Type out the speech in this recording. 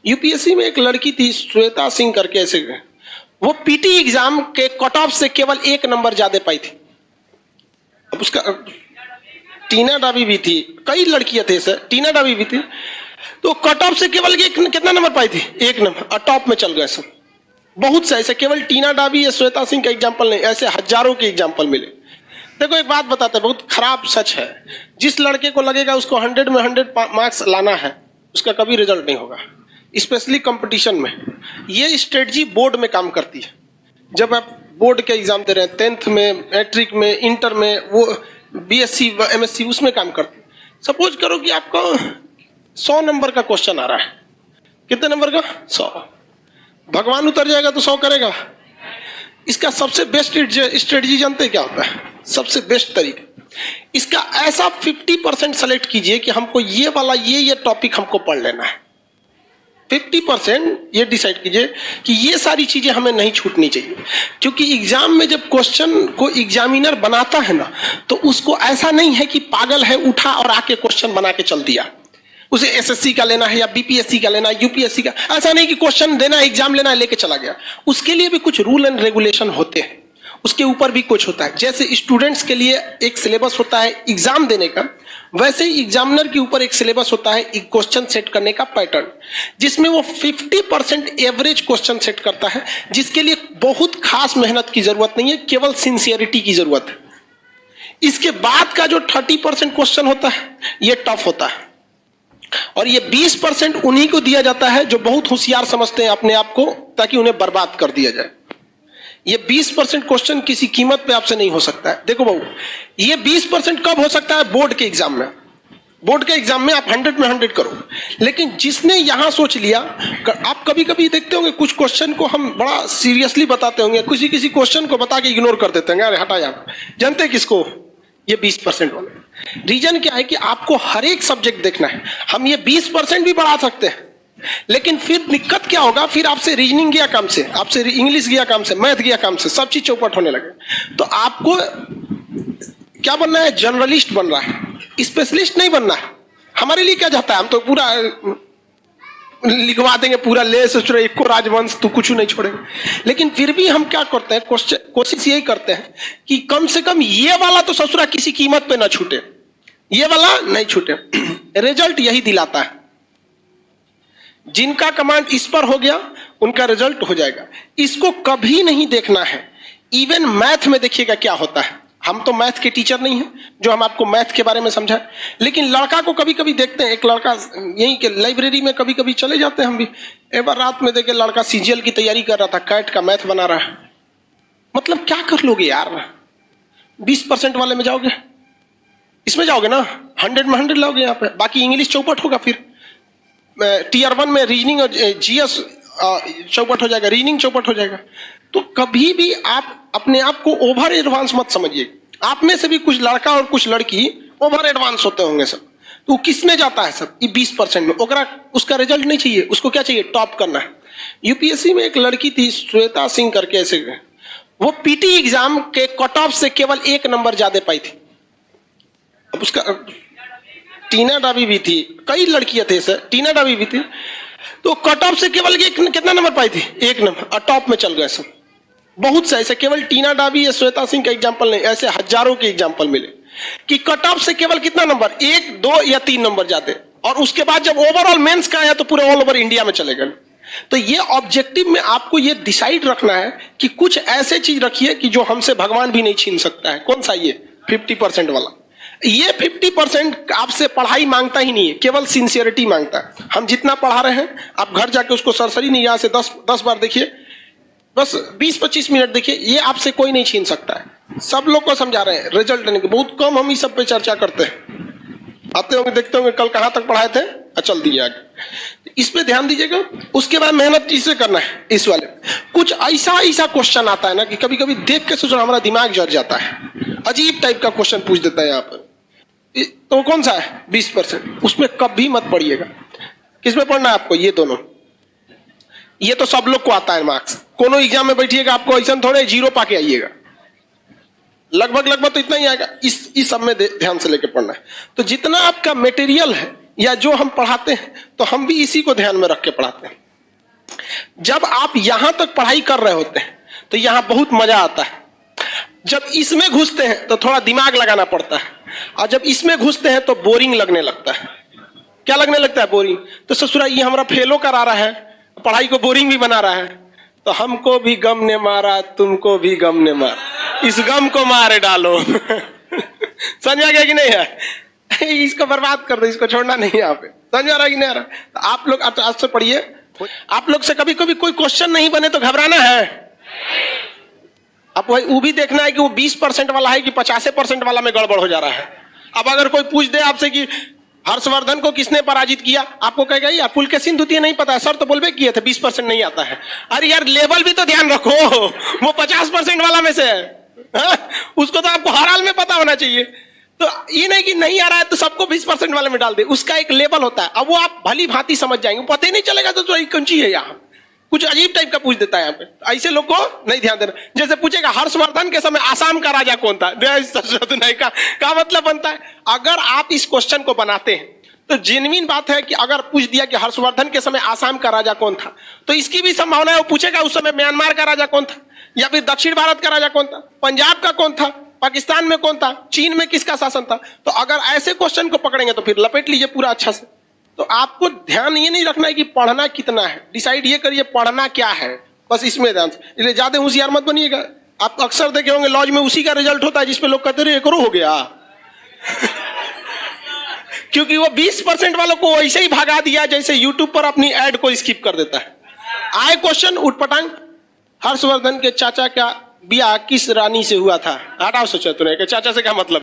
UPSC में एक लड़की थी श्वेता सिंह करके, ऐसे वो पीटी एग्जाम के कट ऑफ से केवल 1 नंबर ज्यादा पाई थी। अब उसका टीना डाबी भी थी, कई लड़कियां थे सर, टीना डाबी भी थी, तो कट ऑफ से केवल कितना नंबर पाई थी? 1 नंबर, और टॉप में चल गए सब। बहुत से ऐसे, केवल टीना डाबी या श्वेता सिंह का एग्जाम्पल नहीं, ऐसे हजारों के एग्जाम्पल मिले। देखो एक बात बताते हैं, बहुत खराब सच है, जिस लड़के को लगेगा उसको 100 में 100 मार्क्स लाना है, उसका कभी रिजल्ट नहीं होगा, स्पेशली कंपटीशन में। ये स्ट्रेटजी बोर्ड में काम करती है। जब आप बोर्ड के एग्जाम दे रहे हैं, 10th में, मैट्रिक में, इंटर में, वो बीएससी एमएससी, उसमें काम करती है। सपोज करो कि आपको 100 नंबर का क्वेश्चन आ रहा है, कितने नंबर का? 100। भगवान उतर जाएगा तो 100 करेगा? इसका सबसे बेस्ट स्ट्रेटजी जानते हैं क्या होता है? सबसे बेस्ट तरीका, इसका ऐसा 50% सेलेक्ट कीजिए कि हमको ये वाला ये टॉपिक हमको पढ़ लेना है। 50% ये डिसाइड कीजिए कि ये सारी चीजें हमें नहीं छूटनी चाहिए, क्योंकि एग्जाम में जब क्वेश्चन को एग्जामिनर बनाता है ना, तो उसको ऐसा नहीं है कि पागल है उठा और आके क्वेश्चन बना के चल दिया। उसे एसएससी का लेना है या बीपीएससी का लेना है, यूपीएससी का, ऐसा नहीं कि क्वेश्चन देना है, एग्जाम लेना है, लेके चला गया। उसके लिए भी कुछ रूल एंड रेगुलेशन होते हैं, उसके ऊपर भी कुछ होता है। जैसे स्टूडेंट्स के लिए एक सिलेबस होता है एग्जाम देने का, वैसे ही एग्जामिनर के ऊपर एक सिलेबस होता है एक क्वेश्चन सेट करने का पैटर्न, जिसमें वो 50% एवरेज क्वेश्चन सेट करता है, जिसके लिए बहुत खास मेहनत की जरूरत नहीं है, केवल सिंसियरिटी की जरूरत है। इसके बाद का जो 30% क्वेश्चन होता है, ये टफ होता है, और ये 20% उन्हीं को दिया जाता है जो बहुत होशियार समझते हैं अपने आप को, ताकि उन्हें बर्बाद कर दिया जाए। ये 20% क्वेश्चन किसी कीमत पे आपसे नहीं हो सकता है। देखो बहू, ये 20% कब हो सकता है? बोर्ड के एग्जाम में। बोर्ड के एग्जाम में आप 100 में 100 करो, लेकिन जिसने यहां सोच लिया, आप कभी कभी देखते होंगे कुछ क्वेश्चन को हम बड़ा सीरियसली बताते होंगे, किसी क्वेश्चन को बता के इग्नोर कर देते हैं, अरे हटा यार। जानते हैं किसको? ये 20% वाले। रीजन क्या है कि आपको हर एक सब्जेक्ट देखना है। हम ये 20% भी बढ़ा सकते हैं, लेकिन फिर दिक्कत क्या होगा? फिर आपसे रीजनिंग गया काम से, आपसे इंग्लिश गया काम से, मैथ गया काम से, सब चीज चौपट होने लगे। तो आपको क्या बनना है? जर्नलिस्ट बन रहा है, स्पेशलिस्ट नहीं बनना है। हमारे लिए क्या चाहता है? हम तो पूरा लिखवा देंगे, पूरा ले सोच रहे एको राजवंश, तो कुछ नहीं छोड़ेंगे। लेकिन फिर भी हम क्या करते हैं? कोशिश यही करते हैं कि कम से कम ये वाला तो ससुरा किसी कीमत पे ना छूटे, ये वाला नहीं छूटे। रिजल्ट यही दिलाता है। जिनका कमांड इस पर हो गया, उनका रिजल्ट हो जाएगा। इसको कभी नहीं देखना है। इवन मैथ में देखिएगा क्या होता है। हम तो मैथ के टीचर नहीं हैं जो हम आपको मैथ के बारे में समझाएं, लेकिन लड़का को कभी कभी देखते हैं। एक लड़का यहीं के लाइब्रेरी में कभी कभी चले जाते हैं हम भी, एक बार रात में देखे लड़का सीजीएल की तैयारी कर रहा था, कैट का मैथ बना रहा है। मतलब क्या कर लोगे यार? 20% वाले में जाओगे, इसमें जाओगे ना, 100 में 100 लाओगे यहाँ पे, बाकी इंग्लिश चौपट होगा। फिर टीयर 1 में रीजनिंग और जीएस चौपट हो जाएगा, रीजनिंग चौपट हो जाएगा। तो कभी भी आप अपने आप को ओवर एडवांस मत समझिए। आप में से भी कुछ लड़का और कुछ लड़की ओवर एडवांस होते होंगे सब, तो किस में जाता है सब? ये 20% में। उसका रिजल्ट नहीं चाहिए, उसको क्या चाहिए? टॉप करना है। यूपीएससी में एक लड़की थी श्वेता सिंह करके, ऐसे वो पीटी एग्जाम के कट ऑफ से केवल 1 नंबर ज्यादा पाई थी। अब उसका टीना डाबी भी थी, कई लड़कियां थे सर, टीना डाबी भी थी, तो कट ऑफ से केवल कितना नंबर पाई थी? 1 नंबर, और टॉप में चल गए सब। बहुत से ऐसे, केवल टीना डाबी या श्वेता सिंह का एग्जाम्पल नहीं, ऐसे हजारों के एग्जाम्पल मिले कि कट ऑफ से केवल कितना नंबर? 1, 2 या 3 नंबर जाते, और उसके बाद जब ओवरऑल मेंस का आया तो पूरे ऑल ओवर इंडिया में चले गए। तो ये ऑब्जेक्टिव में आपको ये डिसाइड रखना है कि कुछ ऐसे चीज रखिए कि जो हमसे भगवान भी नहीं छीन सकता है। कौन सा? ये 50% वाला। ये 50% आपसे पढ़ाई मांगता ही नहीं है, केवल सिंसियरिटी मांगता है। हम जितना पढ़ा रहे हैं, आप घर जाके उसको सरसरी नहीं, यहां से 10 बार देखिए, बस 20-25 मिनट देखिए, ये आपसे कोई नहीं छीन सकता है। सब लोग को समझा रहे हैं, रिजल्ट लेने के बहुत कम हम इस सब पे चर्चा करते हैं। आते होंगे, देखते होंगे कल कहां तक पढ़ाए थे, चल दिए आगे। इस पे ध्यान दीजिएगा। उसके बाद मेहनत किससे करना है? इस वाले कुछ ऐसा क्वेश्चन आता है ना कि कभी कभी देख के सोचो हमारा दिमाग जल जाता है। अजीब टाइप का क्वेश्चन पूछ देता है यहाँ पर। तो कौन सा है? 20%। उसमें कभी मत पढ़िएगा। किसमें पढ़ना है आपको? ये दोनों। ये तो सब लोग को आता है मार्क्स। कोनो एग्जाम में बैठिएगा, आपको ऐसा थोड़े 0 पाके आइएगा, लगभग तो इतना ही आएगा। इस सब में ध्यान से लेके पढ़ना है। तो जितना आपका मटेरियल है या जो हम पढ़ाते हैं तो हम भी इसी को ध्यान में रख के पढ़ाते हैं। जब आप यहां तक पढ़ाई कर रहे होते हैं तो यहां बहुत मजा आता है, जब इसमें घुसते हैं तो थोड़ा दिमाग लगाना पड़ता है, और जब इसमें घुसते हैं तो बोरिंग लगने लगता है। क्या लगने लगता है? बोरिंग। तो ससुरा ये हमारा फेलो करा रहा है, पढ़ाई को बोरिंग भी बना रहा है, तो हमको भी गम ने मारा, तुमको भी गम ने मारा, इस गम को मारे डालो। समझ आ गया कि नहीं है? इसको बर्बाद कर दो, इसको छोड़ना नहीं है। यहाँ पे समझ आ रहा कि नहीं आ रहा? तो आप लोग आज से पढ़िए। आप लोग से कभी कभी कोई क्वेश्चन नहीं बने तो घबराना है। अब वो भी देखना है कि वो 20% वाला है कि 50% वाला में गड़बड़ हो जा रहा है। अब अगर कोई पूछ दे आपसे कि हर्षवर्धन को किसने पराजित किया, आपको कहेगा यार पुलकेशिन द्वितीय नहीं पता है सर, तो बोलबे किए थे 20% नहीं आता है। अरे यार लेवल भी तो ध्यान रखो, वो 50% वाला में से है, उसको तो आपको हर हाल में पता होना चाहिए। तो ये नहीं कि नहीं आ रहा है तो सबको 20% वाले में डाल दे, उसका एक लेवल होता है। अब वो आप भली भांति समझ जाएंगे, पता ही नहीं चलेगा तो कौन सी है, यहाँ कुछ अजीब टाइप का पूछ देता है। यहाँ पे ऐसे लोग को नहीं ध्यान देना। जैसे पूछेगा हर्षवर्धन के समय आसाम का राजा कौन था, नहीं का मतलब बनता है। अगर आप इस क्वेश्चन को बनाते हैं तो जेन्युइन बात है कि अगर पूछ दिया कि हर्षवर्धन के समय आसाम का राजा कौन था, तो इसकी भी संभावना है वो पूछेगा उस समय म्यांमार का राजा कौन था, या फिर दक्षिण भारत का राजा कौन था, पंजाब का कौन था, पाकिस्तान में कौन था, चीन में किसका शासन था। तो अगर ऐसे क्वेश्चन को पकड़ेंगे तो फिर लपेट लीजिए पूरा अच्छा से। तो आपको ध्यान ये नहीं रखना है कि पढ़ना कितना है, डिसाइड ये करिए पढ़ना क्या है, बस इसमें ध्यान से। इसलिए ज्यादा होशियार मत बनिएगा। आप अक्सर देखे होंगे लॉज में उसी का रिजल्ट होता है जिसपे लोग कहते रहे करो हो गया। क्योंकि वो 20% वालों को ऐसे ही भगा दिया जैसे यूट्यूब पर अपनी एड को स्किप कर देता है। आए क्वेश्चन उठपटांग, हर्षवर्धन के चाचा का ब्याह किस रानी से हुआ था? हटाओ सोचो, चाचा से क्या मतलब।